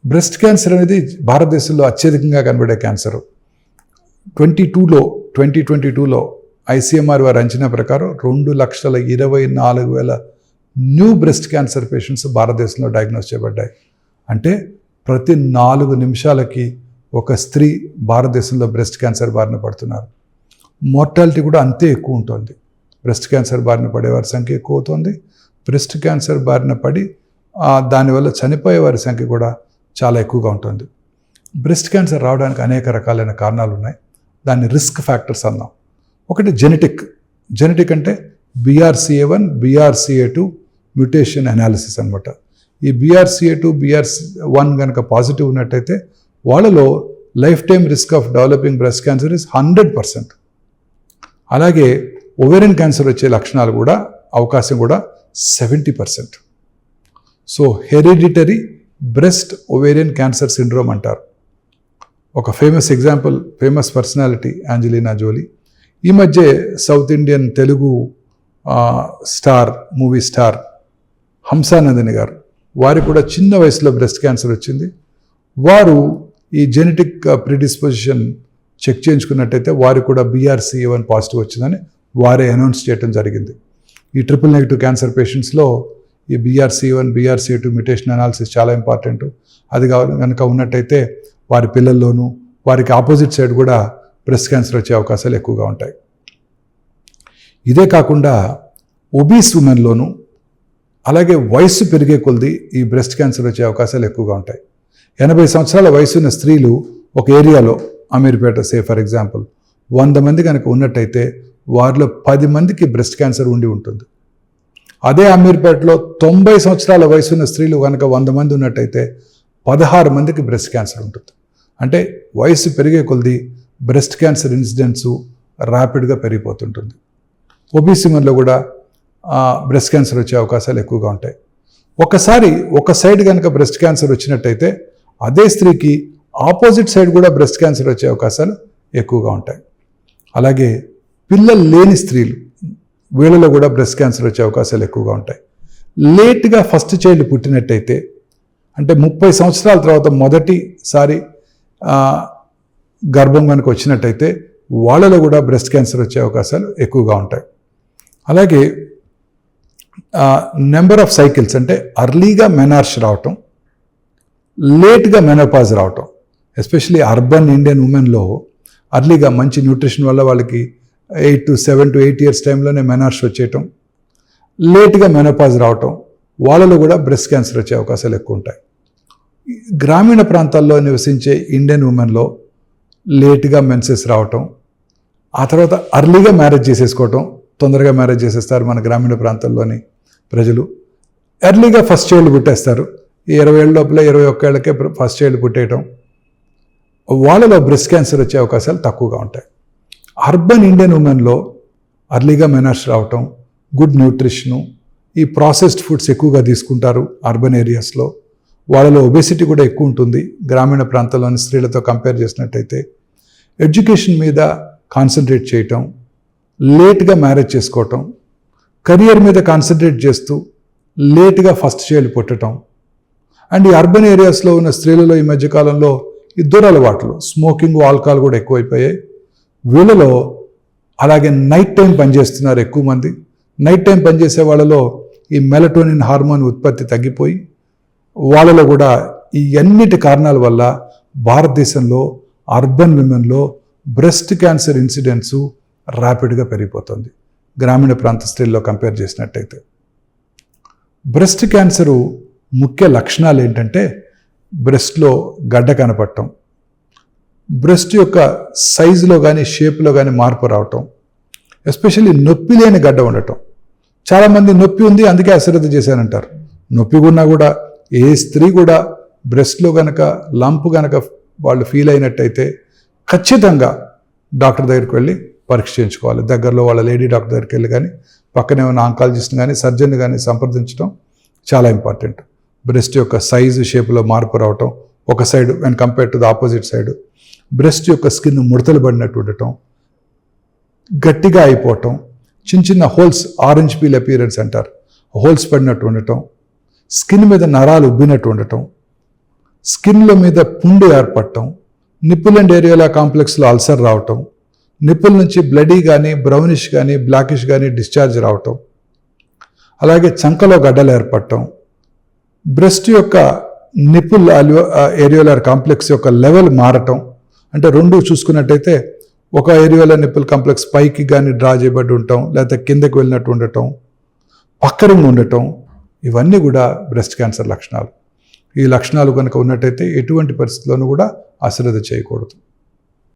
Breast cancer అనేది భారతదేశంలో అత్యధికంగా కనబడే క్యాన్సర్. 2022లో ICMR వారి అంచనా ప్రకారం 2,24,000 న్యూ బ్రెస్ట్ క్యాన్సర్ పేషెంట్స్ భారతదేశంలో డయాగ్నోస్ చేయబడ్డాయి. అంటే ప్రతి 4 నిమిషాలకి ఒక స్త్రీ భారతదేశంలో బ్రెస్ట్ క్యాన్సర్ బారిన పడుతున్నారు. మోర్టాలిటీ కూడా అంతే ఎక్కువ ఉంటుంది. బ్రెస్ట్ క్యాన్సర్ బారిన పడేవారి సంఖ్య ఎక్కువ అవుతుంది. బ్రెస్ట్ క్యాన్సర్ బారిన పడి దానివల్ల చనిపోయే వారి సంఖ్య కూడా చాలా ఎక్కువగా ఉంటుంది. బ్రెస్ట్ క్యాన్సర్ రావడానికి అనేక రకాలైన కారణాలు ఉన్నాయి. దాన్ని రిస్క్ ఫ్యాక్టర్స్ అన్నాం. ఒకటి జెనెటిక్ అంటే BRCA1, BRCA2 మ్యూటేషన్ అనాలిసిస్ అనమాట. ఈ BRCA2, BRCA1 కనుక పాజిటివ్ ఉన్నట్టయితే వాళ్ళలో life time risk of developing breast cancer is 100%. అలాగే ఓవేరియన్ క్యాన్సర్ వచ్చే లక్షణాలు కూడా అవకాశం కూడా 70%. So hereditary breast ovarian cancer syndrome అంటారు. ఒక ఫేమస్ పర్సనాలిటీ యాంజెలినా జోలీ. ఈ మధ్య south Indian Telugu movie star Hamsa Nandini గారు, వారికి కూడా చిన్న వయసులో బ్రెస్ట్ క్యాన్సర్ వచ్చింది. వారు ఈ జెనెటిక్ ప్రిడిస్పోజిషన్ చెక్ చేయించుకున్నట్టయితే వారికి కూడా BRCA1 పాజిటివ్ వచ్చిందని వారే అనౌన్స్ చేయడం జరిగింది. ఈ ట్రిపుల్ నెగిటివ్ క్యాన్సర్ పేషెంట్స్లో ఈ BRCA1, BRCA2 మ్యూటేషన్ అనాలిసిస్ చాలా ఇంపార్టెంట్. అది కనుక ఉన్నట్టయితే వారి పిల్లల్లోనూ వారికి ఆపోజిట్ సైడ్ కూడా బ్రెస్ట్ క్యాన్సర్ వచ్చే అవకాశాలు ఎక్కువగా ఉంటాయి. ఇదే కాకుండా ఒబీస్ ఉమెన్లోనూ అలాగే వయస్సు పెరిగే కొలది ఈ బ్రెస్ట్ క్యాన్సర్ వచ్చే అవకాశాలు ఎక్కువగా ఉంటాయి. 80 సంవత్సరాల వయసున్న స్త్రీలు ఒక ఏరియాలో, అమీర్పేట ఫర్ ఎగ్జాంపుల్, 100 మంది కనుక ఉన్నట్టయితే వారిలో 10 మందికి బ్రెస్ట్ క్యాన్సర్ ఉండి ఉంటుంది. అదే అమీర్పేటలో 90 సంవత్సరాల వయసున్న స్త్రీలు కనుక 100 మంది ఉన్నట్టయితే 16 మందికి బ్రెస్ట్ క్యాన్సర్ ఉంటుంది. అంటే వయసు పెరిగే కొలది బ్రెస్ట్ క్యాన్సర్ ఇన్సిడెంట్స్ ర్యాపిడ్గా పెరిగిపోతుంటుంది. ఒబీసిమన్లో కూడా బ్రెస్ట్ క్యాన్సర్ వచ్చే అవకాశాలు ఎక్కువగా ఉంటాయి. ఒకసారి ఒక సైడ్ కనుక బ్రెస్ట్ క్యాన్సర్ వచ్చినట్టయితే అదే స్త్రీకి ఆపోజిట్ సైడ్ కూడా బ్రెస్ట్ క్యాన్సర్ వచ్చే అవకాశాలు ఎక్కువగా ఉంటాయి. అలాగే పిల్లలు లేని స్త్రీలు, వీళ్ళలో కూడా బ్రెస్ట్ క్యాన్సర్ వచ్చే అవకాశాలు ఎక్కువగా ఉంటాయి. లేట్గా ఫస్ట్ చైల్డ్ పుట్టినట్టయితే, అంటే 30 సంవత్సరాల తర్వాత మొదటిసారి గర్భం కనుక వచ్చినట్టయితే వాళ్ళలో కూడా బ్రెస్ట్ క్యాన్సర్ వచ్చే అవకాశాలు ఎక్కువగా ఉంటాయి. అలాగే నెంబర్ ఆఫ్ సైకిల్స్, అంటే అర్లీగా మెనార్ష్ రావటం, లేట్గా మెనోపాజ్ రావటం, ఎస్పెషలీ అర్బన్ ఇండియన్ ఉమెన్లో అర్లీగా మంచి న్యూట్రిషన్ వల్ల వాళ్ళకి 7 to 8 years టైంలోనే మెనార్ష్ వచ్చేయటం, లేట్గా మెనోపాజ్ రావటం, వాళ్ళలో కూడా బ్రెస్ట్ క్యాన్సర్ వచ్చే అవకాశాలు ఎక్కువ ఉంటాయి. గ్రామీణ ప్రాంతాల్లో నివసించే ఇండియన్ ఉమెన్లో లేట్గా మెన్సెస్ రావటం, ఆ తర్వాత అర్లీగా మ్యారేజ్ చేసేసుకోవటం, తొందరగా మ్యారేజ్ చేసేస్తారు మన గ్రామీణ ప్రాంతాల్లోని ప్రజలు. ఎర్లీగా ఫస్ట్ చైల్డ్ పుట్టేస్తారు. 20 ఏళ్ళ లోపల 21 ఏళ్ళకే ఫస్ట్ చైల్డ్ పుట్టేయటం, వాళ్ళలో బ్రెస్ట్ క్యాన్సర్ వచ్చే అవకాశాలు తక్కువగా ఉంటాయి. అర్బన్ ఇండియన్ ఉమెన్లో అర్లీగా మెనార్ష్ రావటం, గుడ్ న్యూట్రిషను, ఈ ప్రాసెస్డ్ ఫుడ్స్ ఎక్కువగా తీసుకుంటారు అర్బన్ ఏరియాస్లో, వాళ్ళలో ఒబేసిటీ కూడా ఎక్కువ ఉంటుంది గ్రామీణ ప్రాంతాల్లోని స్త్రీలతో కంపేర్ చేసినట్టయితే. ఎడ్యుకేషన్ మీద కాన్సన్ట్రేట్ చేయటం, లేట్గా మ్యారేజ్ చేసుకోవటం, కెరియర్ మీద కాన్సన్ట్రేట్ చేస్తూ లేట్గా ఫస్ట్ చైల్డ్ పుట్టడం, అండ్ ఈ అర్బన్ ఏరియాస్లో ఉన్న స్త్రీలలో ఈ మధ్యకాలంలో ఈ దురలవాట్లు, స్మోకింగ్, ఆల్కహాల్ కూడా ఎక్కువైపోయాయి వీళ్ళలో. అలాగే నైట్ టైం పనిచేస్తున్నారు ఎక్కువ మంది. నైట్ టైం పనిచేసే వాళ్ళలో ఈ మెలటోనిన్ హార్మోన్ ఉత్పత్తి తగ్గిపోయి వాళ్ళలో కూడా ఈ అన్నిటి కారణాల వల్ల భారతదేశంలో అర్బన్ విమెన్లో బ్రెస్ట్ క్యాన్సర్ ఇన్సిడెంట్స్ ర్యాపిడ్గా పెరిగిపోతుంది గ్రామీణ ప్రాంత స్త్రీల్లో కంపేర్ చేసినట్టయితే. బ్రెస్ట్ క్యాన్సరు ముఖ్య లక్షణాలు ఏంటంటే బ్రెస్ట్లో గడ్డ కనపడటం, బ్రెస్ట్ యొక్క సైజులో కానీ షేప్లో కానీ మార్పు రావటం, ఎస్పెషల్లీ నొప్పి లేని గడ్డ ఉండటం. చాలామంది నొప్పి ఉంది అందుకే అశ్రద్ధ చేశానంటారు. నొప్పి ఉన్నా కూడా ఏ స్త్రీ కూడా బ్రెస్ట్లో కనుక లంప్ కనుక వాళ్ళు ఫీల్ అయినట్టయితే ఖచ్చితంగా డాక్టర్ దగ్గరికి వెళ్ళి పరీక్ష చేయించుకోవాలి. దగ్గరలో వాళ్ళ లేడీ డాక్టర్ దగ్గరికి వెళ్ళి కానీ, పక్కనే ఉన్న ఆంకాలజిస్ట్ని కానీ, సర్జన్ కానీ సంప్రదించడం చాలా ఇంపార్టెంట్. బ్రెస్ట్ యొక్క సైజు షేప్లో మార్పు రావటం, ఒక side when compare to the opposite side, breast యొక్క స్కిన్ ముడతలు పడినట్టు ఉండటం, గట్టిగా అయిపోవటం, చిన్న చిన్న హోల్స్, ఆరెంజ్ పీల్ అపియరెన్స్ అంటారు, హోల్స్ పడినట్టు ఉండటం, స్కిన్ మీద నరాలు ఉబ్బినట్టు ఉండటం, స్కిన్ల మీద పుండు ఏర్పడటం, నిప్పుల్ అండ్ ఏరియోలా కాంప్లెక్స్లో అల్సర్ రావటం, నిప్పుల నుంచి బ్లడీ కానీ బ్రౌనిష్ కానీ బ్లాకిష్ కానీ డిశ్చార్జ్ రావటం, అలాగే చంకలో గడ్డలు ఏర్పడటం, బ్రెస్ట్ యొక్క నిప్పుల్ ఏరియోలర్ కాంప్లెక్స్ యొక్క లెవెల్ మారటం, అంటే రెండు చూసుకున్నట్టయితే ఒక ఏరియోలర్ నిప్పుల్ కాంప్లెక్స్ పైకి కానీ డ్రా చేయబడి ఉండటం, లేకపోతే కిందకి వెళ్ళినట్టు ఉండటం, పక్కరింగ్ ఉండటం, ఇవన్నీ కూడా బ్రెస్ట్ క్యాన్సర్ లక్షణాలు. ఈ లక్షణాలు కనుక ఉన్నట్టయితే ఎటువంటి పరిస్థితుల్లోనూ కూడా అశ్రద్ధ చేయకూడదు.